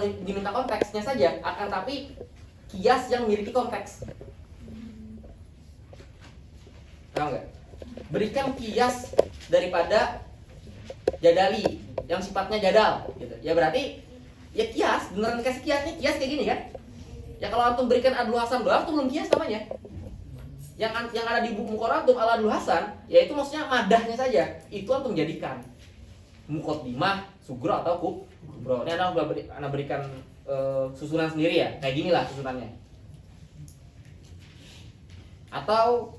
diminta konteksnya saja, akan tapi kias yang memiliki konteks. Tahu nggak? Berikan kias daripada jadali yang sifatnya jadal, gitu. Ya berarti ya kias, beneran kasih kiasnya, kias kayak gini kan? Ya kalau antum berikan Adlu Hasan doang, itu belum kias namanya. Yang ada di buku Muqarratum al Adlu Hasan, yaitu maksudnya madahnya saja. Itu antum jadikan muqaddimah, sugro atau kubro. Ini anak berikan susunan sendiri ya, kayak gini lah susunannya. Atau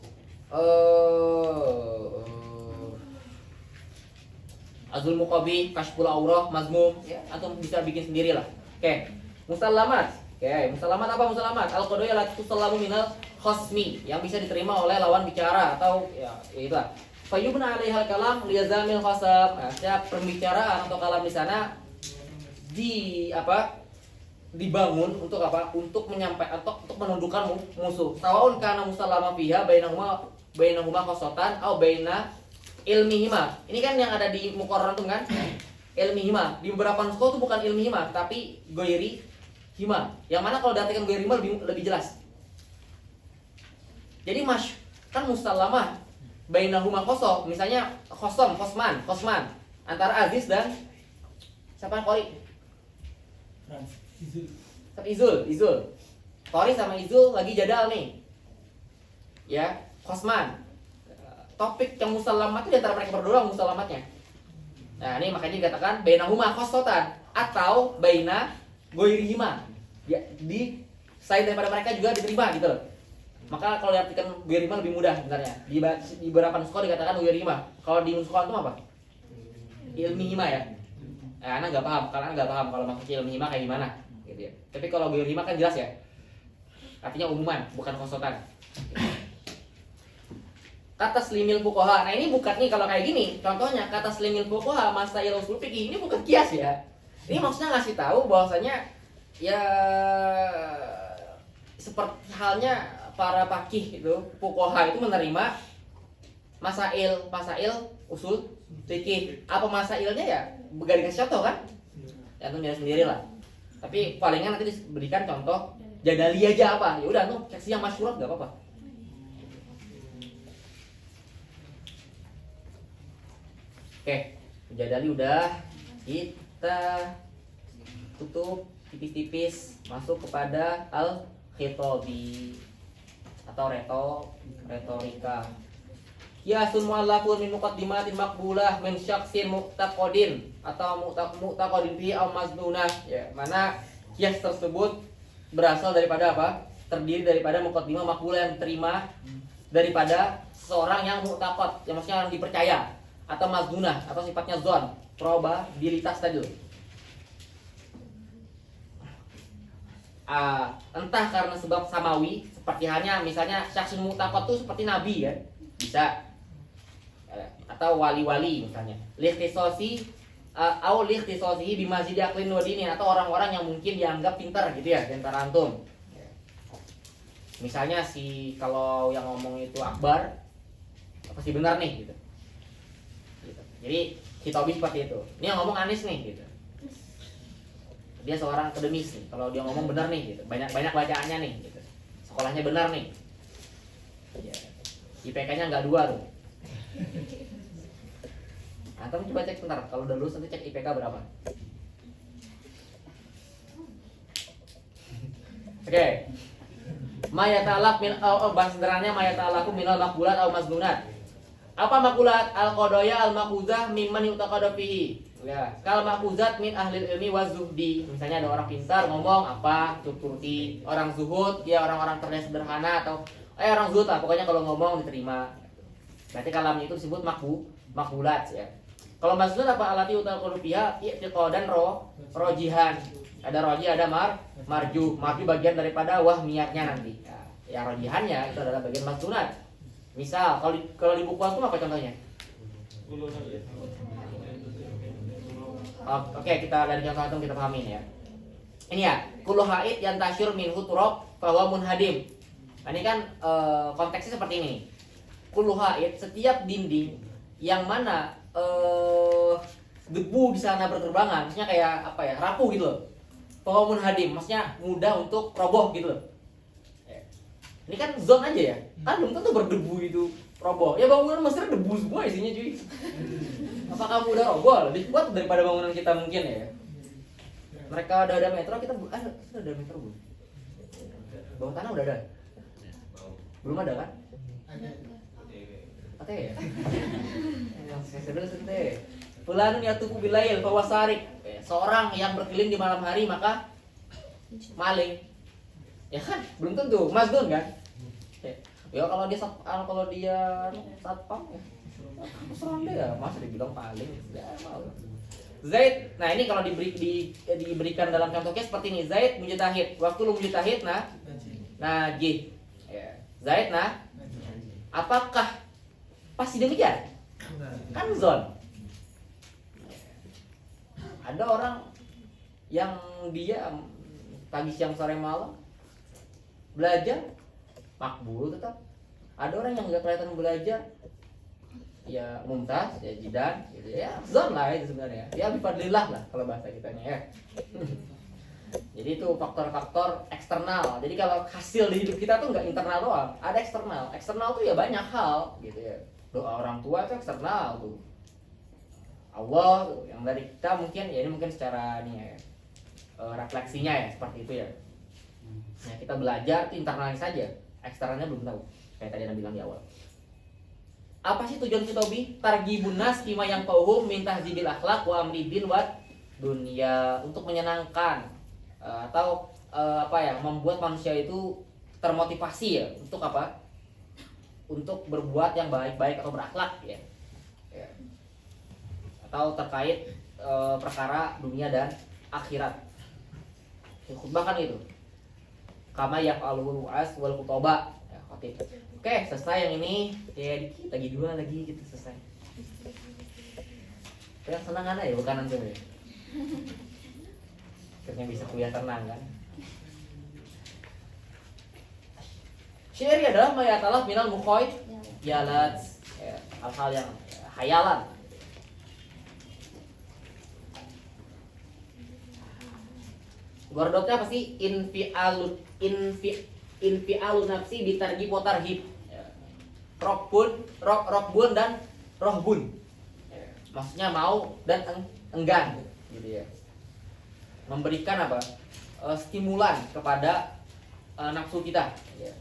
Azul Muqabi, Kashful Aurah, Mazmum, ya, atau bisa bikin sendiri lah. Oke, musalamat. Oke, musalamat apa musalamat? Al-qadaya la tusallamu minal khasmi, yang bisa diterima oleh lawan bicara atau ya itu lah. Fayubna alaihal kalam liyazamil khasab. Nah, setiap pembicaraan atau kalam di sana dibangun untuk apa? Untuk menyampaikan atau untuk menundukkan musuh. Sawaun kana musallama fiha bainahuma khasatan atau baina ilmihima. Ini kan yang ada di Muqarratum kan? Ilmihima. Di beberapa nuskah itu bukan ilmihima, tapi goiri hima. Yang mana kalau diartikan goiri hima lebih jelas. Jadi kan musallamah bainahuma khosoh. Misalnya khosman antara Aziz dan siapa Qori? Izul. Qori sama Izul lagi jadal nih. Ya, khosman. Topik yang musallamat itu di antara mereka berdua musallamatnya. Nah, ini makanya dikatakan bainahuma khosotan atau baina goirihima. Ya, di selain daripada mereka juga diterima gitu loh. Maka kalau diartikan goirihima lebih mudah sebenarnya. Di beberapa nuskah dikatakan goirihima. Kalau di nuskah itu apa? Ilmihima ya. Nah, anak nggak paham, kalau maksudnya ilmihima kayak gimana, gitu ya. Tapi kalau goirihima kan jelas ya. Artinya umuman, bukan khosotan. Kata selimil fuqaha. Nah, ini bukan nih kalau kayak gini. Contohnya kata selimil fuqaha masail usul fikih, ini bukan kias ya. Ini maksudnya ngasih tahu bahwasanya ya seperti halnya para fakih itu, fuqaha itu menerima masail usul fikih. Apa masailnya ya? Gak dikasih contoh kan? Ya antum nyari sendiri lah. Tapi palingan nanti diberikan contoh jadali aja apa. Ya udah antum seksi yang masyhurat enggak apa-apa. Oke, jadali udah, kita tutup tipis-tipis, masuk kepada al-khitabi atau retorika. Kiasun mu'allafun min muqaddimatin maqbulah min syaksin mu'taqadin atau mu'taqadin fi aw mazdunah. Ya, mana kias tersebut berasal daripada apa? Terdiri daripada muqaddimah maqbulah yang diterima daripada seseorang yang mu'taqad, yang maksudnya yang dipercaya, atau mazdunah atau sifatnya zon, probabilitas tadi. Entah karena sebab samawi, seperti hanya misalnya syaksun mu'taqad itu seperti nabi ya, bisa, atau wali-wali misalnya, likhtisasi au likhtisasihi bimazidi aqlin wa dinin, atau orang-orang yang mungkin dianggap pintar gitu ya di antara antum. Misalnya kalau yang ngomong itu Akbar, pasti benar nih gitu. Jadi khitabi seperti itu. Ini yang ngomong Anis nih gitu. Dia seorang akademis nih. Kalau dia ngomong benar nih gitu. Banyak bacaannya nih gitu. Sekolahnya benar nih. Ya. IPK-nya enggak 2 tuh. Atau coba cek bentar, kalau udah lulus nanti cek IPK berapa. Oke. Mayatalaq min bahasanya mayatalaqu minal maqbulat au mazdunat. Apa makulat al-qadaya al-maquzah mimman yutaqadu fihi. Ya, kal maquzat min ahli ilmi wa zuhdi. Misalnya ada orang pintar ngomong apa, tuturti, orang zuhud, ya orang-orang terlihat sederhana atau orang zuhud lah, pokoknya kalau ngomong diterima. Berarti kalamnya itu disebut makulat ya. Kalau maksudnya apa alati utaqadu fiha i'tiqadan rojihan. Ada roji, ada marju. Marju bagian daripada wahmiyatnya nanti. Ya rojihannya itu adalah bagian maksudnat. Misal kalau di buku itu apa contohnya? Oke, kita dari contoh itu kita pahamin ya. Ini ya, kullu haid yang tasyur minhu turab bahwa munhadim. Nah, ini kan konteksnya seperti ini. Kullu haid, setiap dinding yang mana debu di sana berterbangan, maksudnya kayak apa ya, rapuh gitu loh. Fahumun hadim, maksudnya mudah untuk roboh gitu loh. Ini kan zone aja ya, kan belum tentu berdebu itu roboh. Ya bangunan Mesir debu semua isinya cuy. Apakah mudah roboh? Lebih kuat daripada bangunan kita mungkin ya. Mereka udah ada metro, kita sudah ada metro belum? Bawah tanah udah ada? Belum ada kan? Ada ya? Yang saya sedang sedih. Fulanun yatufu bilail fawasarik. Seorang yang berkeliling di malam hari maka maling. Ya kan? Belum tentu masdun kan? Ya kalau dia satpam ya. Serang dia, masa dibilang paling ya mau. Zaid, nah ini kalau diberikan dalam contoh case seperti ini, Zaid mujtahid, waktu lu mujtahid najih. Ya. Zaid apakah pasti demikian? Kan zon. Ada orang yang dia pagi siang sore malam belajar makbul tetap. Ada orang yang nggak kelihatan belajar ya mumtaz ya jidan gitu ya zon lah itu sebenarnya ya bifadlillah lah kalau bahasa kitanya ya. Jadi itu faktor-faktor eksternal. Jadi kalau hasil di hidup kita tuh nggak internal doang, ada eksternal. Eksternal tuh ya banyak hal gitu ya. Doa orang tua itu eksternal tuh. Allah tuh, yang dari kita mungkin ya ini mungkin secara nih ya refleksinya ya seperti itu ya. Nah kita belajar itu internalnya saja, eksternalnya belum tahu. Kayak tadi Anda bilang di awal. Apa sih tujuan fitobi? Targhibun nas fima yang pauhum min tahzibil akhlaq wa amri din wa dunya, untuk menyenangkan atau membuat manusia itu termotivasi ya untuk apa? Untuk berbuat yang baik-baik atau berakhlak ya. Atau terkait perkara dunia dan akhirat. Khutbah kan itu. Kama yaqalul as wal khutbah. Ya, khotib. Oke, selesai yang ini. Ya dikit lagi 2 lagi gitu selesai. Yang senang aja ya bukan antum ya. Akhirnya bisa kuliah tenang kan. Syair adalah mayatalah minal mukhoid yalat ya, hal-hal yang hayalan. Gordotnya apa sih? Infi'alu nafsi bitarghib wa tarhib. Rokbun dan rohbun. Maksudnya mau dan enggan gitu ya. Memberikan apa? Stimulan kepada nafsu kita ya.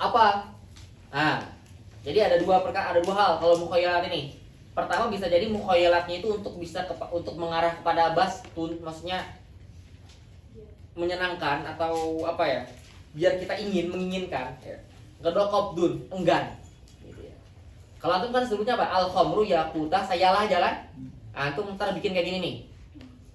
Apa? Nah, jadi ada dua hal kalau mukhayalat ini. Pertama bisa jadi mukhayalatnya itu untuk untuk mengarah kepada maksudnya menyenangkan atau apa ya? Biar kita menginginkan ya. Kedua qabdun, enggan gitu ya. Kalau antum kan sebutnya apa? Al-khamru yaquta sayalah jalan. Antum ntar bikin kayak gini nih.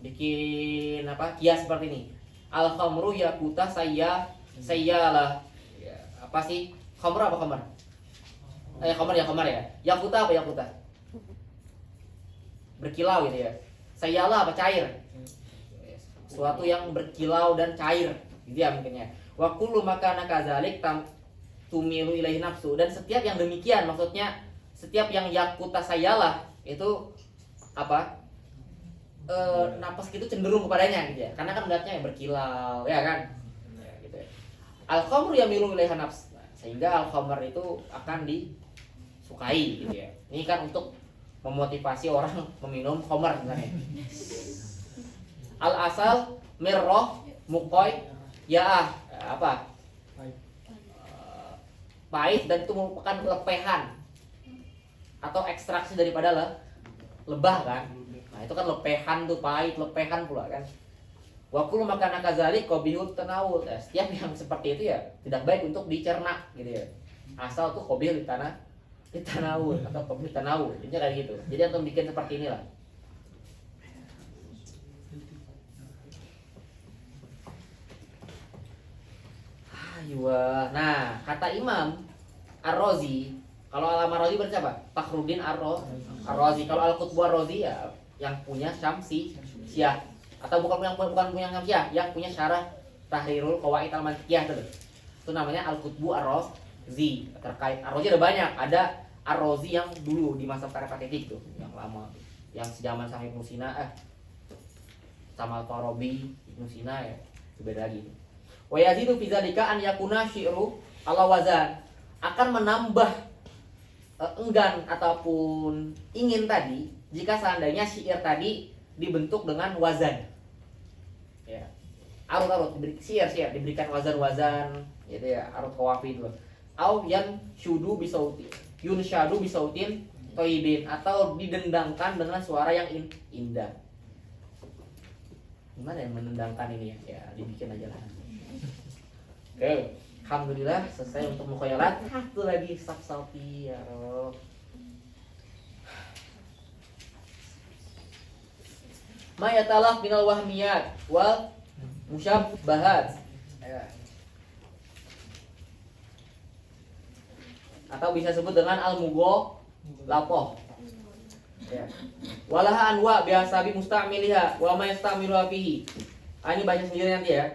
Bikin apa? Kias seperti ini. Al-khamru yaquta sayalah. Ya, apa sih? Khamru apa khamar? Khamar ya. Yaquta apa yaquta? Berkilau gitu ya. Sayalah apa cair? Suatu yang berkilau dan cair gitu ya mungkinnya. Wa kullu makana kadzalik tumilu ilaihi nafsu, dan setiap yang demikian maksudnya setiap yang yakuta sayalah itu apa? Napas gitu cenderung kepadanya gitu ya. Karena kan melihatnya yang berkilau ya kan? Ya, gitu ya. Al-khamru yamilu ilaihi nafs. Sehingga al-khamr itu akan disukai gitu ya. Ini kan untuk memotivasi orang meminum khamar sebenarnya. Al-asal mirroh mukoy ya apa? Pahit, dan itu merupakan lepehan atau ekstraksi daripada lebah kan. Nah itu kan lepehan tuh, pahit, lepehan pula kan. Wa kullu makana kadzalik qabihut tanawul. Setiap yang seperti itu ya tidak baik untuk dicerna gitu ya. Asal tuh qabih ditanawul atau qabih tanawul. Intinya kayak gitu. Jadi antum bikin seperti inilah. Aywa. Nah, kata Imam Ar-Razi, kalau Al-Razi berarti apa? Fakhruddin Ar-Razi. Kalau Al-Qutbu Ar-Razi ya yang punya Syamsiyah, atau bukan punya Syamsiyah, yang punya syarah Tahrirul Qawaid Al-Mantiqiyah itu namanya Al-Qutbu Ar-Razi. Terkait Ar-Razi ada banyak, ada Ar-Razi yang dulu di masa Parapatitik tuh, yang lama. yang sejaman sama Ibnu Sina sama Al-Farabi, Ibnu Sina ya, beda lagi. Wa yazidu fi dzalika an yakuna syi'ru ala wazan, akan menambah enggan ataupun ingin tadi jika seandainya syair tadi dibentuk dengan wazan. Ya. Arut-arut syair diberikan wazan-wazan gitu ya, arut qawafi itu. Au yan syudu bisautin, yun syadu bisautin toibin, atau didendangkan dengan suara yang indah. Gimana yang menendangkan ini ya? Ya dibikin aja lah. Oke, alhamdulillah selesai untuk mukhayalat. Satu lagi saksalti ya Rob. Ma yatalaf minal wahmiyat wal musyabbahat. Ya. Atau bisa sebut dengan al-mugho lapoh. Ya. Walaha anwa biasa bi musta'miliha wa ma yasta'miluha fihi. Ini baca sendiri nanti ya.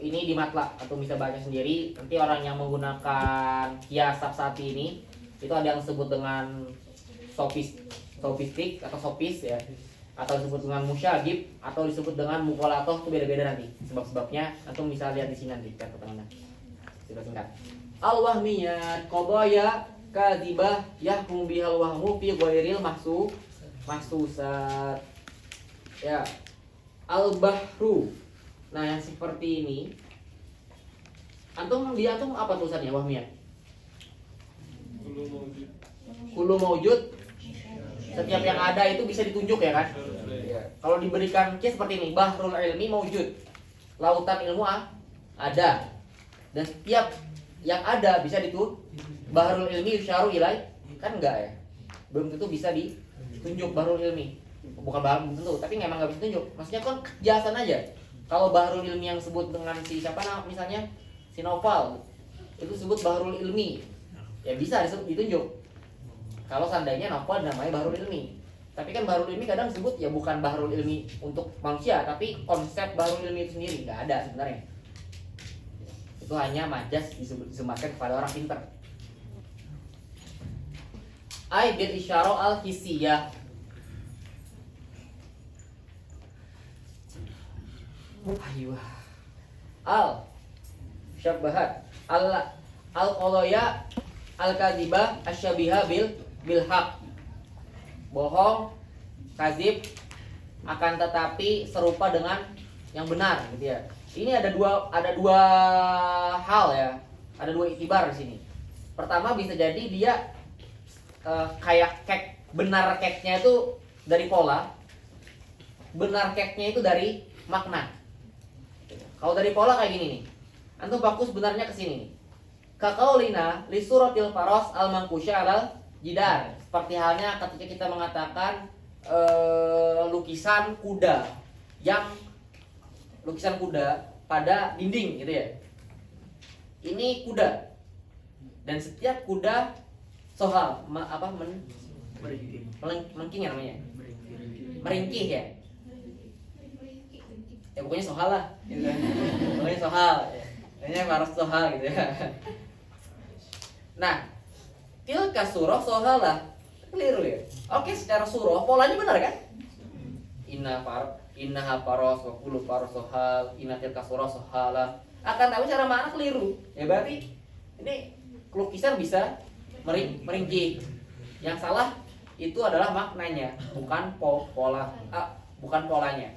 Ini di matla atau bisa baca sendiri. Nanti orang yang menggunakan kias sabsati ini itu ada yang disebut dengan sofistik atau sofis ya, atau disebut dengan musyagib, atau disebut dengan mukolatoh, itu beda-beda nanti sebab-sebabnya. Antum bisa lihat di sini nanti catatan. Singkat. Al-wahmiyat qadaya kadzibah yahkum bihal wahmu fi ghairil mahsusat. Ya. Al-bahru. Nah, yang seperti ini antum apa tulisannya wahmiyat? Kullu maujud. Setiap yang ada itu bisa ditunjuk ya kan? Ya. Kalau diberikan kias seperti ini, bahrul ilmi maujud. Lautan ilmu ada. Dan setiap yang ada bisa ditunjuk. Bahrul ilmi yusyaru ilai, kan enggak ya? Belum tentu bisa ditunjuk bahrul ilmi. Bukan belum tentu, tapi memang enggak bisa ditunjuk. Maksudnya kan kejelasan aja. Kalau bahrul ilmi yang sebut dengan si siapa misalnya si Noval, itu sebut bahrul ilmi, ya bisa ditunjuk. Kalau seandainya Noval namanya bahrul ilmi, tapi kan bahrul ilmi kadang disebut ya bukan bahrul ilmi untuk manusia, tapi konsep bahrul ilmi itu sendiri nggak ada sebenarnya. Itu hanya majas disematkan kepada orang pintar. Ai bil isyara al hissiyah. Ayuh. Al syabbahat al qadaya al kadhiba asyabiha bil haq. Bohong, kadzib, akan tetapi serupa dengan yang benar gitu ya. Ini ada dua hal ya. Ada dua itibar di sini. Pertama bisa jadi dia kayak kek, benar keknya itu dari pola, benar keknya itu dari makna. Kalau dari pola kayak gini nih, antum fokus benarnya ke sini nih. Kaqaulina li suratil faras al manqusha alal jidar. Seperti halnya ketika kita mengatakan lukisan kuda pada dinding gitu ya. Ini kuda. Dan setiap kuda sohal melengking ya namanya. Meringkih ya. Ya pokoknya sohal lah gitu kan. Pokoknya sohal ya. Ini faras sohal gitu ya. Nah, tilka surah sohal lah. Keliru ya. Oke, secara surah polanya benar kan? Inna faros wa kullu faros sohal, inna tilka surah sohal lah. Akan tapi cara makna keliru. Ya berarti ini lukisan bisa meringkih. Yang salah itu adalah maknanya, bukan bukan polanya.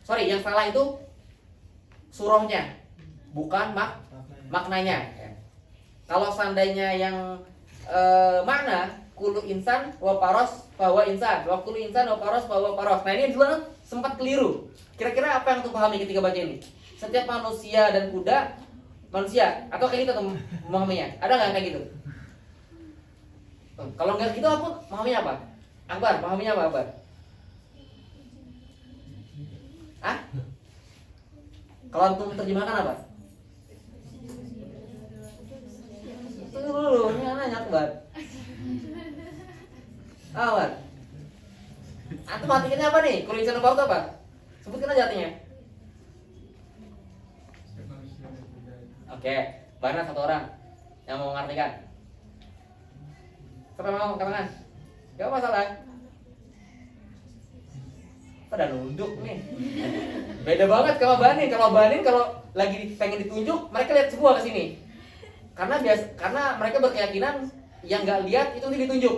Yang salah itu surahnya, bukan maknanya. Kalau seandainya yang makna kullu insan wa paros bahwa insan, wa kullu insan wa paros bahwa paros. Nah ini juga sempat keliru. Kira-kira apa yang tuh pahami ketika baca ini? Setiap manusia dan kuda manusia atau kayak gitu tuh memahaminya? Ada nggak kayak gitu? Kalau nggak gitu aku memahaminya apa? Akbar, memahaminya apa Akbar? Kalau antum terjemahkan apa? Tunggu dulu, ini nanya Akbar. Akbar. Antum artinya apa nih? Kalau insan apa apa? Sebutkan aja artinya. Oke, mana satu orang yang mau mengartikan? Siapa mau angkat tangan? Gak masalah. Pada nunduk nih. Beda banget kalau Banin. Kalau Banin kalau lagi pengen ditunjuk, mereka lihat semua ke sini. Karena mereka berkeyakinan yang nggak lihat itu ditunjuk.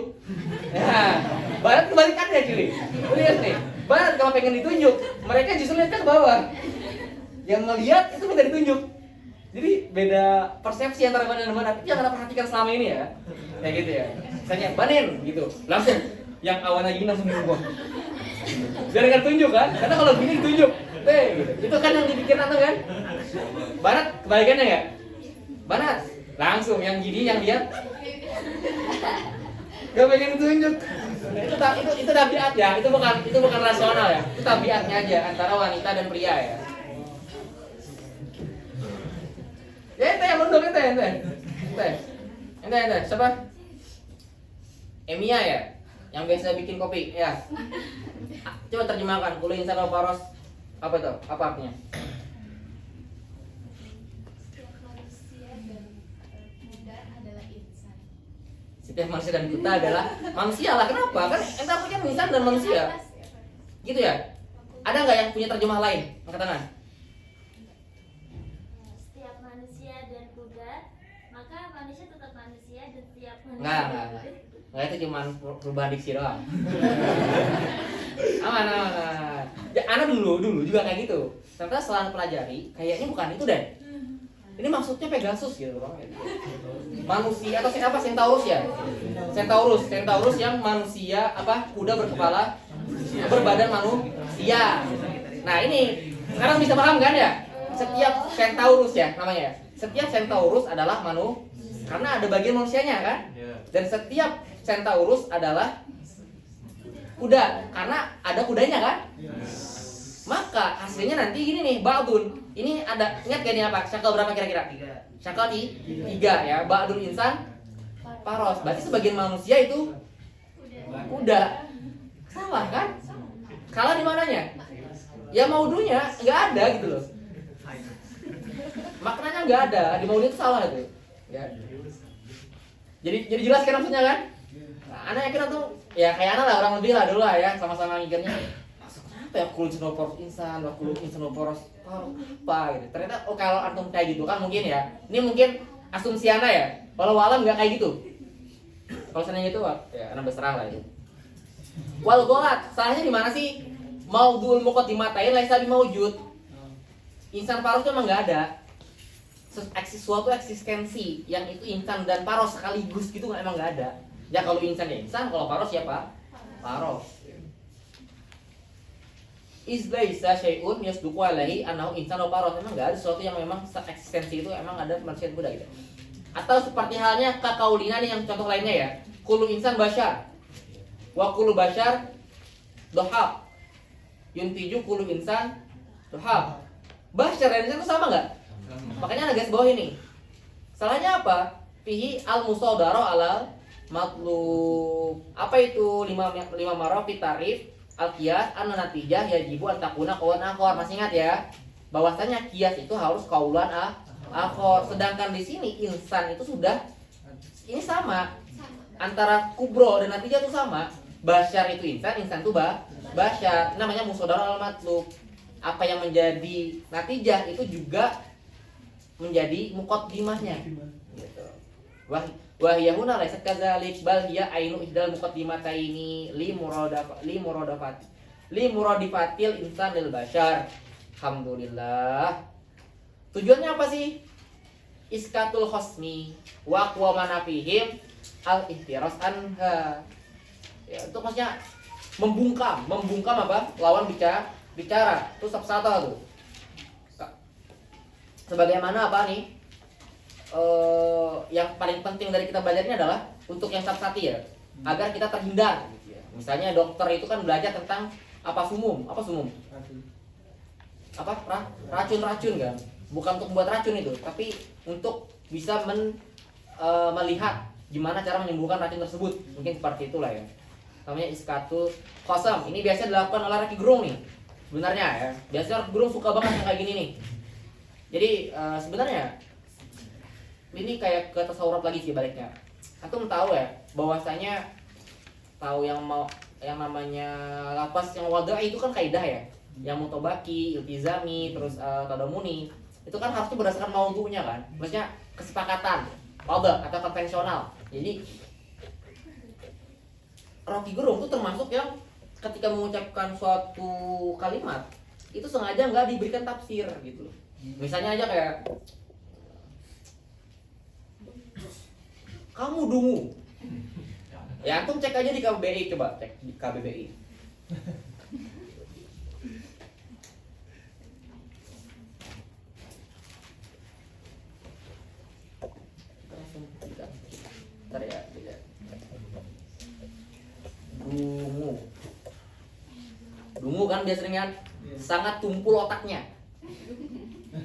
Nah, Barat kebalikannya cuy. Lihat nih, Barat kalau pengen ditunjuk, mereka justru lihat ke bawah. Yang melihat itu minta ditunjuk. Jadi beda persepsi antara Banin dan Barat. Itu yang Anda perhatikan selama ini ya. Kayak gitu ya. Misalnya Banin gitu, langsung yang awalnya gini langsung dirubah. Biar nggak tunjuk kan? Karena kalau gini ditunjuk, gitu. Itu kan yang dipikir Anda kan? Barat kebalikannya nggak? Barat langsung yang gini yang lihat gak pengen tunjuk. Itu tabiat ya, itu bukan rasional ya. Itu tabiatnya aja antara wanita dan pria ya. Ya ente yang nunduk ente. Siapa? Emia ya, yang biasa bikin kopi ya. Coba terjemahkan, kulu insan wa paros. Apa itu? Apa artinya? Setiap manusia dan buta adalah manusia lah. Kenapa? Kan ente artinya insan dan manusia. Gitu ya? Ada nggak yang punya terjemah lain? Angkat tangan. Setiap manusia dan kuda, maka manusia tetap manusia dan setiap manusia. Enggak, itu cuma perubahan diksi doang. Aman. Ya, Ana dulu juga kayak gitu. Ternyata setelah pelajari, kayaknya bukan itu deh. Ini maksudnya Pegasus gitu bang. Manusia atau apa? Centaurus ya? Centaurus yang manusia apa? Kuda berkepala berbadan manusia. Nah ini sekarang bisa paham kan ya? Setiap Centaurus ya namanya. Setiap Centaurus adalah karena ada bagian manusianya kan? Dan setiap Centaurus adalah kuda karena ada kudanya kan? Maka hasilnya nanti gini nih, ba'dun. Ini ada, ingat gak nih apa? Syakal berapa kira-kira? 3 ya, ba'dun insan paros. Berarti sebagian manusia itu kuda. Salah kan? Salah di mananya? Ya maudunya nggak ada gitu loh. Maknanya nggak ada, di maudu itu salah itu. Ya. Jadi jelas kan maksudnya kan? Nah, Ana yakin tuh ya kayak Ana lah orang lebih lah dulu lah ya, sama-sama mikirnya. Apa ya kulun senoporos insan, kulun insanoporos apa gitu. Ternyata kalau antum kayak gitu kan mungkin ya. Ini mungkin asumsi Ana ya. Walau alam nggak kayak gitu. Kalau seandainya itu ya Ana berserah lah itu. Wal golat, salahnya di mana sih? Maudul muqaddimatain laisa bimaujud. Insan paros itu emang nggak ada. Suatu eksistensi yang itu insan dan paros sekaligus gitu emang nggak ada. Ya kalau insan ya insan, kalau paros siapa? Paros. Izlaisa syai'un yasduqu alaihi annahu insanu paros. Memang enggak ada sesuatu yang memang eksistensi itu emang ada manusia dan kuda gitu. Atau seperti halnya kakaulina nih yang contoh lainnya ya. Kullu insan basyar. Wa kullu basyar dohab. Yuntiju kullu insan dohab. Basyar dan insan itu sama enggak? Makanya ada garis bawah ini. Salahnya apa? Fihi al-musadara alal matlub. Apa itu 5 marah fi tarif al-qiyas anna natijah yajibu an takuna qaulan akhar. Masih ingat ya? Bahwasanya qiyas itu harus qaulan akhar. Sedangkan di sini insan itu sudah ini sama. Antara kubro dan natijah itu sama. Basyar itu insan itu basyar. Namanya musadara al-matlub. Apa yang menjadi natijah itu juga menjadi muqaddimahnya. Gitu. Wahyahuna laysat kadzalik bal hiya ainu ihdal muqaddimataini li muradifatil insan lil bashar. Alhamdulillah. Tujuannya apa sih? Iskatul khosmi wa aqwa manafihim al ihtiras anha. Ya, itu maksudnya membungkam apa? Lawan bicara. Itu satu tuh. Sebagaimana apa nih? Yang paling penting dari kita belajar ini adalah untuk yang satu-satu ya, agar kita terhindar. Misalnya dokter itu kan belajar tentang sumum? Racun-racun kan? Bukan untuk membuat racun itu, tapi untuk bisa melihat gimana cara menyembuhkan racun tersebut. Mungkin seperti itulah ya. Namanya iskatul khosam. Ini biasa dilakukan oleh Rocky Gerung nih. Sebenarnya ya, biasanya Rocky Gerung suka banget yang kayak gini nih. Jadi sebenarnya ini kayak ke tasawuf lagi sih baliknya. Antum tahu ya, bahwasanya tahu yang namanya lafaz yang wadai itu kan kaidah ya. Yang mutobaki, iltizami, terus tadamuni itu kan harusnya berdasarkan maudhu'nya kan. Maksudnya kesepakatan, wadai atau konvensional. Jadi Rocky Gerung itu termasuk yang ketika mengucapkan suatu kalimat itu sengaja nggak diberikan tafsir gitu loh. Misalnya aja kayak kamu dungu. Ya antum cek aja di KBBI, coba cek di KBBI. Bentar ya, tidak. Dungu kan biasanya kan sangat tumpul otaknya,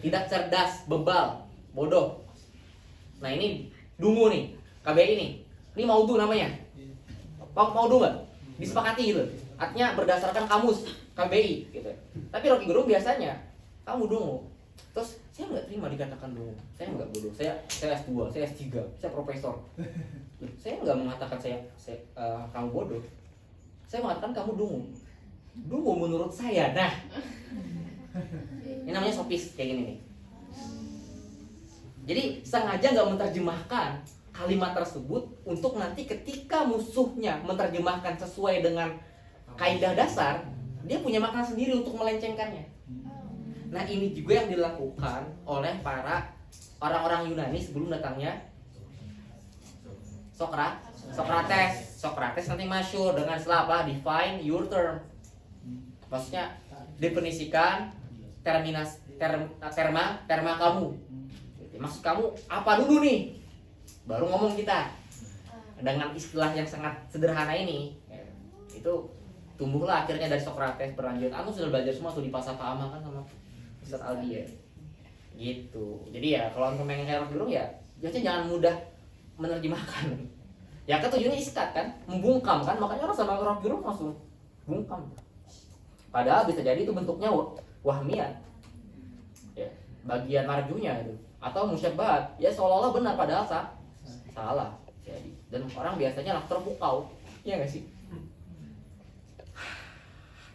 tidak cerdas, bebal, bodoh. Nah ini dungu nih, KBI ini maudhu namanya. Maudhu nggak? Disepakati gitu. Artinya berdasarkan kamus KBI gitu. Tapi Rocky Gerung biasanya kamu dungu. Terus saya nggak terima dikatakan dungu. Saya nggak bodoh. Saya S2, saya S3, saya profesor. Saya nggak mengatakan saya kamu bodoh. Saya mengatakan kamu dungu. Dungu menurut saya. Nah, ini namanya sofis kayak gini nih. Jadi sengaja nggak menerjemahkan kalimat tersebut untuk nanti ketika musuhnya menerjemahkan sesuai dengan kaidah dasar, dia punya makna sendiri untuk melencengkannya. Nah ini juga yang dilakukan oleh para orang-orang Yunani sebelum datangnya Socrates. Socrates nanti masyhur dengan istilah apa? Define your term. Maksudnya definisikan terma kamu. Maksud kamu apa dulu nih? Baru ngomong kita. Dengan istilah yang sangat sederhana ini, itu tumbuhlah akhirnya dari Socrates berlanjut. Aku sudah belajar semua tuh di Pasapama kan sama Ustaz Aldi ya. Gitu. Jadi ya kalau untuk pengen kayak Gerung ya, jangan mudah menerjemahkan. Ya kan tujuannya iskat kan, membungkam kan, makanya orang sama Rocky Gerung langsung bungkam. Padahal bisa jadi itu bentuknya wahmiyah. Ya, bagian marjunya itu atau musyabbahat. Ya seolah-olah benar padahal salah. Jadi dan orang biasanya lah terpukau. Iya enggak sih?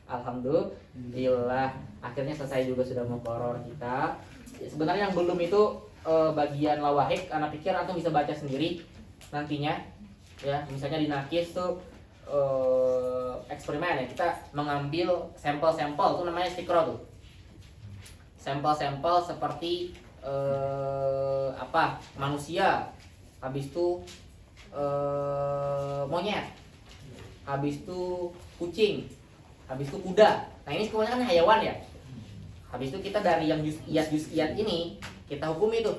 Alhamdulillah akhirnya selesai juga sudah muqarrar kita. Ya, sebenarnya yang belum itu bagian lawahik, anak pikir atau bisa baca sendiri nantinya. Ya, misalnya di nakis tuh eksperimen ya, kita mengambil sampel-sampel itu namanya istiqra tuh. Sampel-sampel seperti manusia, habis itu monyet, habis itu kucing, habis itu kuda. Nah ini semuanya kan hayawan ya. Habis itu kita dari yang juz'iyat ini kita hukum itu.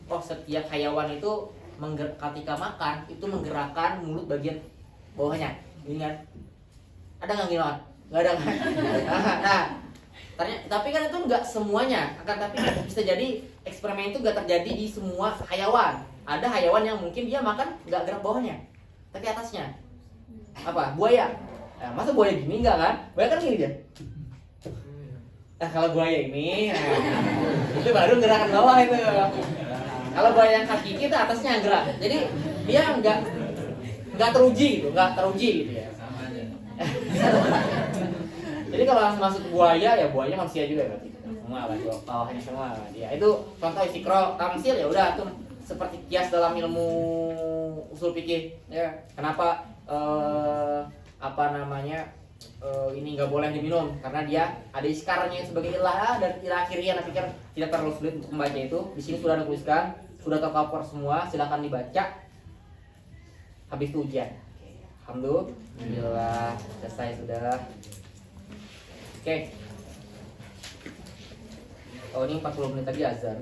Oh setiap hayawan itu ketika makan itu menggerakkan mulut bagian bawahnya. Ini kan ada nggak gimana? Nggak ada kan? Nah ternyata, tapi kan itu nggak semuanya. Akan tapi bisa jadi eksperimen itu nggak terjadi di semua hayawan. Ada hayawan yang mungkin dia makan nggak gerak bawahnya, tapi atasnya. Apa? Buaya. Nah, masa buaya gini nggak kan? Buaya kan gini dia. Nah kalau buaya ini, itu baru gerakan bawah itu. Kalau buaya yang kaki kita atasnya yang gerak. Jadi dia nggak teruji gitu, gitu ya. Jadi kalau langsung masuk buaya ya buaya manusia juga berarti. Semua lah bawahnya semua. Ya itu contoh istiqra tamsil ya udah tuh seperti kias dalam ilmu usul fikih ya. Kenapa ini nggak boleh diminum karena dia ada iskarnya sebagai ilah dan ilah akhirnya nanti pikir tidak terlalu sulit untuk membaca itu. Di sini sudah dituliskan, sudah tercover semua, silakan dibaca. Habis itu ujian. Alhamdulillah selesai sudah. Oke. Oh ini 40 menit lagi azan.